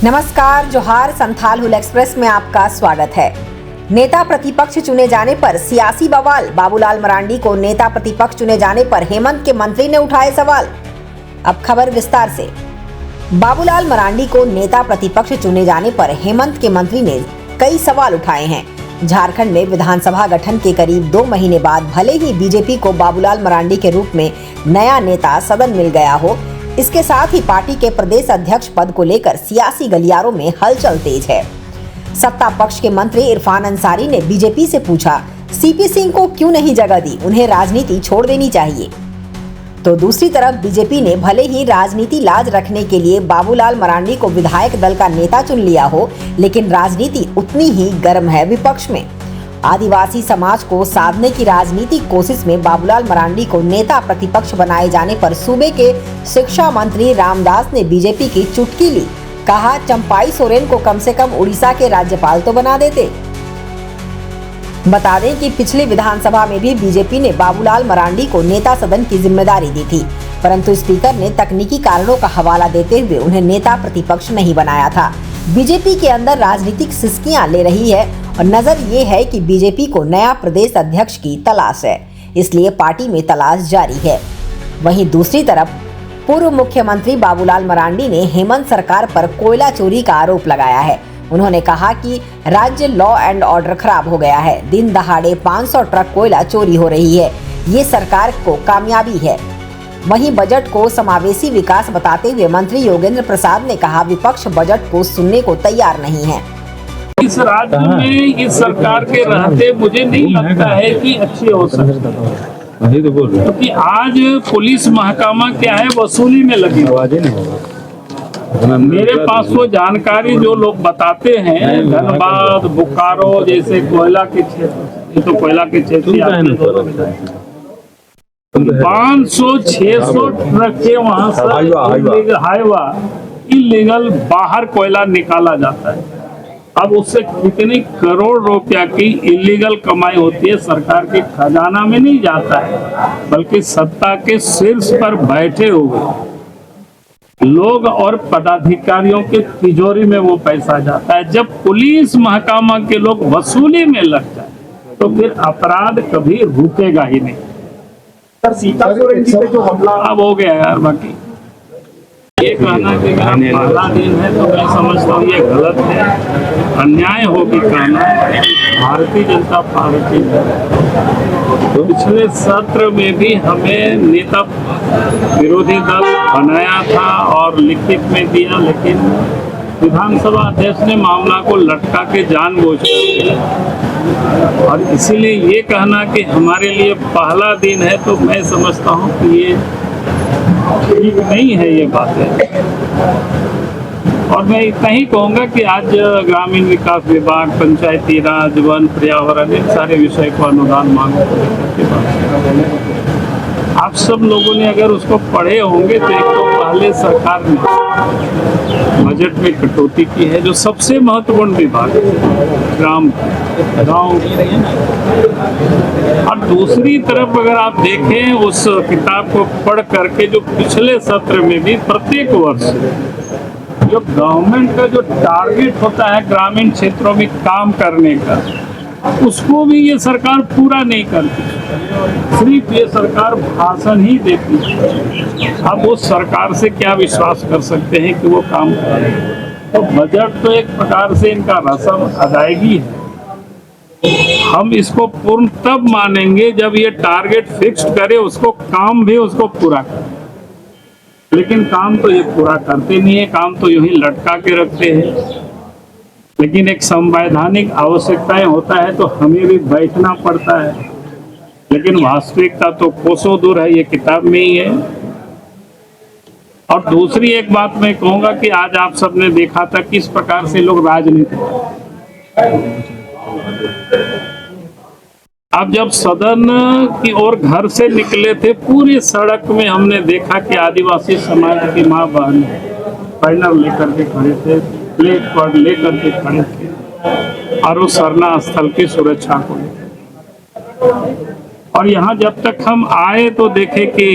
नमस्कार, जोहार। संथाल हुल एक्सप्रेस में आपका स्वागत है। नेता प्रतिपक्ष चुने जाने पर सियासी बवाल। बाबूलाल मरांडी को नेता प्रतिपक्ष चुने जाने पर हेमंत के मंत्री ने उठाए सवाल। अब खबर विस्तार से। बाबूलाल मरांडी को नेता प्रतिपक्ष चुने जाने पर हेमंत के मंत्री ने कई सवाल उठाए हैं। झारखंड में विधानसभा गठन के करीब 2 महीने बाद भले ही बीजेपी को बाबूलाल मरांडी के रूप में नया नेता सदन मिल गया हो, इसके साथ ही पार्टी के प्रदेश अध्यक्ष पद को लेकर सियासी गलियारों में हलचल तेज है। सत्ता पक्ष के मंत्री इरफान अंसारी ने बीजेपी से पूछा, सीपी सिंह को क्यों नहीं जगह दी, उन्हें राजनीति छोड़ देनी चाहिए। तो दूसरी तरफ बीजेपी ने भले ही राजनीति लाज रखने के लिए बाबूलाल मरांडी को विधायक दल का नेता चुन लिया हो, लेकिन राजनीति उतनी ही गर्म है विपक्ष में। आदिवासी समाज को साधने की राजनीतिक कोशिश में बाबूलाल मरांडी को नेता प्रतिपक्ष बनाए जाने पर सूबे के शिक्षा मंत्री रामदास ने बीजेपी की चुटकी ली। कहा, चंपाई सोरेन को कम से कम उड़ीसा के राज्यपाल तो बना देते। बता दें कि पिछली विधानसभा में भी बीजेपी ने बाबूलाल मरांडी को नेता सदन की जिम्मेदारी दी थी, परंतु स्पीकर ने तकनीकी कारणों का हवाला देते हुए उन्हें नेता प्रतिपक्ष नहीं बनाया था। बीजेपी के अंदर राजनीतिक सिसकियां ले रही है और नजर ये है कि बीजेपी को नया प्रदेश अध्यक्ष की तलाश है, इसलिए पार्टी में तलाश जारी है। वहीं दूसरी तरफ पूर्व मुख्यमंत्री बाबूलाल मरांडी ने हेमंत सरकार पर कोयला चोरी का आरोप लगाया है। उन्होंने कहा कि राज्य लॉ एंड ऑर्डर खराब हो गया है, दिन दहाड़े 500 ट्रक कोयला चोरी हो रही है, ये सरकार को कामयाबी है। वहीं बजट को समावेशी विकास बताते हुए मंत्री योगेंद्र प्रसाद ने कहा, विपक्ष बजट को सुनने को तैयार नहीं है। इस राज्य में इस सरकार के रहते मुझे नहीं लगता है कि अच्छे हो सकते, क्योंकि आज पुलिस महकमा क्या है, वसूली में लगी हुई है। मेरे पास वो जानकारी जो लोग बताते हैं, धनबाद, बोकारो जैसे कोयला के क्षेत्र, ये तो कोयला के क्षेत्र 500-600 ट्रक के वहां से हाईवा इलीगल बाहर कोयला निकाला जाता है। अब उससे कितनी करोड़ रुपया की इलीगल कमाई होती है, सरकार के खजाना में नहीं जाता है, बल्कि सत्ता के शीर्ष पर बैठे हुए लोग और पदाधिकारियों के तिजोरी में वो पैसा जाता है। जब पुलिस महकमा के लोग वसूली में लग जाए तो फिर अपराध कभी रुकेगा ही नहीं। सर, सीता सोरेन जी पे जो हमला अब हो गया यार, बाकी ये कहना कि मेरा पहला दिन है तो मैं समझता हूँ ये गलत है, अन्याय होगी कहना। भारतीय जनता पार्टी तो पिछले सत्र में भी हमें नेता विरोधी दल बनाया था और लिखित में दिया, लेकिन विधानसभा अध्यक्ष ने मामला को लटका के जानबूझ कर, और इसीलिए ये कहना कि हमारे लिए पहला दिन है तो मैं समझता हूँ कि ये ठीक नहीं है ये बातें। और मैं इतना ही कहूँगा कि आज ग्रामीण विकास विभाग, पंचायती राज, वन, पर्यावरण, इन सारे विषय को अनुदान मांगों को लेकर के बात, आप सब लोगों ने अगर उसको पढ़े होंगे तो एक तो पहले सरकार ने बजट में कटौती की है, जो सबसे महत्वपूर्ण विभाग है गाँव। और दूसरी तरफ अगर आप देखें उस किताब को पढ़ करके, जो पिछले सत्र में भी प्रत्येक वर्ष जो गवर्नमेंट का जो टारगेट होता है ग्रामीण क्षेत्रों में काम करने का, उसको भी ये सरकार पूरा नहीं करती, सिर्फ ये सरकार भाषण ही देती है। अब उस सरकार से क्या विश्वास कर सकते हैं कि वो काम करे? तो बजट तो एक प्रकार से इनका रस्म अदायगी है। हम इसको पूर्ण तब मानेंगे जब ये टारगेट फिक्स्ड करे, उसको काम भी उसको पूरा करे, लेकिन काम तो ये पूरा करते नहीं है, काम तो यूं ही लटका के रखते हैं। लेकिन एक संवैधानिक आवश्यकताएं होता है तो हमें भी बैठना पड़ता है, लेकिन वास्तविकता तो कोसों दूर है, ये किताब में ही है। और दूसरी एक बात मैं कहूंगा कि आज आप सबने देखा था किस प्रकार से लोग राजनीति, अब जब सदन की ओर घर से निकले थे, पूरी सड़क में हमने देखा कि आदिवासी समाज की माँ बहन बैनर लेकर के खड़े थे, प्लेट पर लेकर के खड़े थे, और उस सरना स्थल की सुरक्षा को लेकर। और यहाँ जब तक हम आए तो देखे कि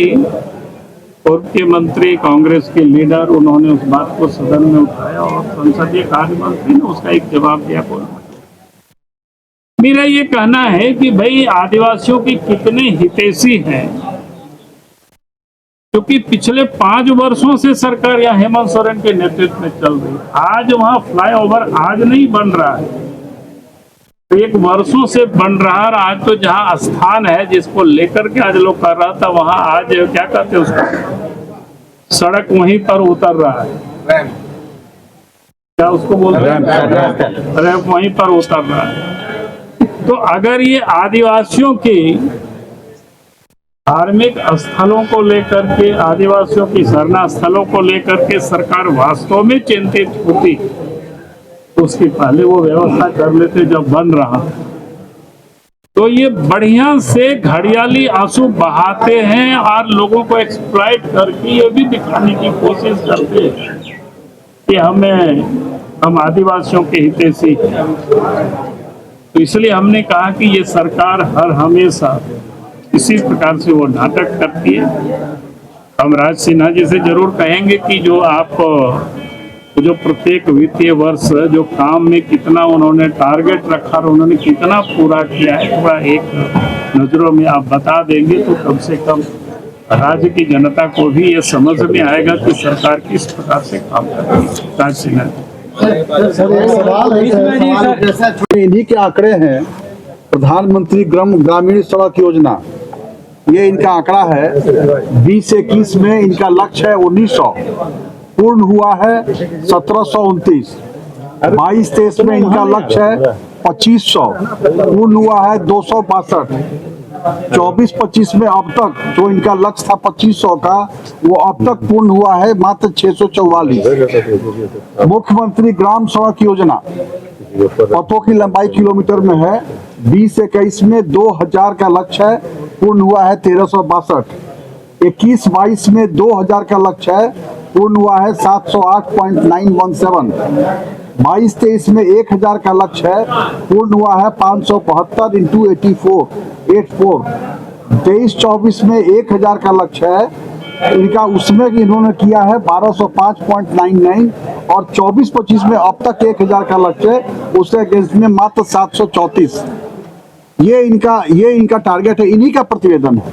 पूर्व के मंत्री, कांग्रेस के लीडर, उन्होंने उस बात को सदन में उठाया और संसदीय कार्य मंत्री ने उसका एक जवाब दिया। बोला मेरा ये कहना है कि भाई आदिवासियों की कितने हितैषी हैं, क्योंकि पिछले 5 वर्षों से सरकार या हेमंत सोरेन के नेतृत्व में चल रही है। आज वहां फ्लाईओवर आज नहीं बन रहा है, एक वर्षों से बन रहा है। आज तो जहां स्थान है जिसको लेकर के आज लोग कर रहा था, वहां आज क्या कहते हैं उसका, सड़क वहीं पर उतर रहा है, क्या उसको बोलते हैं, रैंप वहीं पर उतर रहा है। तो अगर ये आदिवासियों के धार्मिक स्थलों को लेकर के, आदिवासियों की शरणा स्थलों को लेकर के सरकार वास्तव में चिंतित होती तो उसकी पहले वो व्यवस्था कर लेते जब बन रहा। तो ये बढ़िया से घड़ियाली आंसू बहाते हैं और लोगों को एक्सप्लॉइट करके ये भी दिखाने की कोशिश करते हैं कि हम आदिवासियों के हितैषी हैं। तो इसलिए हमने कहा कि ये सरकार हर हमेशा इसी प्रकार से वो नाटक करती है। हम राज सिन्हा जी से जरूर कहेंगे कि जो प्रत्येक वित्तीय वर्ष जो काम में कितना उन्होंने टारगेट रखा और उन्होंने कितना पूरा किया है, थोड़ा एक नजरों में आप बता देंगे तो कम से कम राज्य की जनता को भी ये समझ में आएगा कि सरकार किस प्रकार से काम कर रही है। राज सिन्हा सर एक सवाल है, इन्हीं के आंकड़े हैं, प्रधानमंत्री ग्रामीण सड़क योजना, ये इनका आंकड़ा है। 2021 में इनका लक्ष्य है 1900, पूर्ण हुआ है 1729। 22-23 में इनका लक्ष्य है 2500, पूर्ण हुआ है 262। 24-25 में अब तक जो इनका लक्ष्य था 2500 का, वो अब तक पूर्ण हुआ है मात्र 644। मुख्यमंत्री ग्राम सड़क योजना पथों की लंबाई किलोमीटर में है। 20-21 में 2000 का लक्ष्य है, पूर्ण हुआ है 1362। 21-22 में 2000 का लक्ष्य है, पूर्ण हुआ है 708.917। 22-23 में 1000 का लक्ष्य है, पूर्ण हुआ है 572 × 84। 23-24 में 1000 का लक्ष्य है इनका, उसमें इन्होंने किया है 1205.99। और 24-25 में अब तक 1000 का लक्ष्य है, उसके अगेंस्ट में मात्र 734। ये इनका टारगेट है, इन्हीं का प्रतिवेदन है।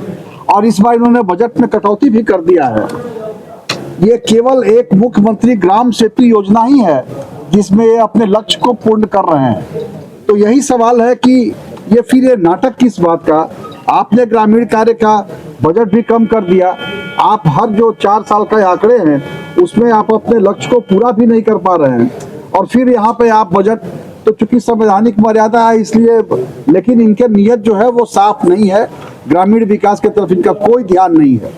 और इस बार इन्होंने बजट में कटौती भी कर दिया है। ये केवल एक मुख्यमंत्री ग्राम सेतु योजना ही है जिसमें ये अपने लक्ष्य को पूर्ण कर रहे हैं। तो यही सवाल है कि ये फिर ये नाटक किस बात का। आपने ग्रामीण कार्य का बजट भी कम कर दिया, आप हर जो 4 साल का आंकड़े हैं उसमें आप अपने लक्ष्य को पूरा भी नहीं कर पा रहे हैं। और फिर यहाँ पे आप बजट, तो चूंकि संवैधानिक मर्यादा है इसलिए, लेकिन इनके नियत जो है वो साफ नहीं है, ग्रामीण विकास की तरफ इनका कोई ध्यान नहीं है।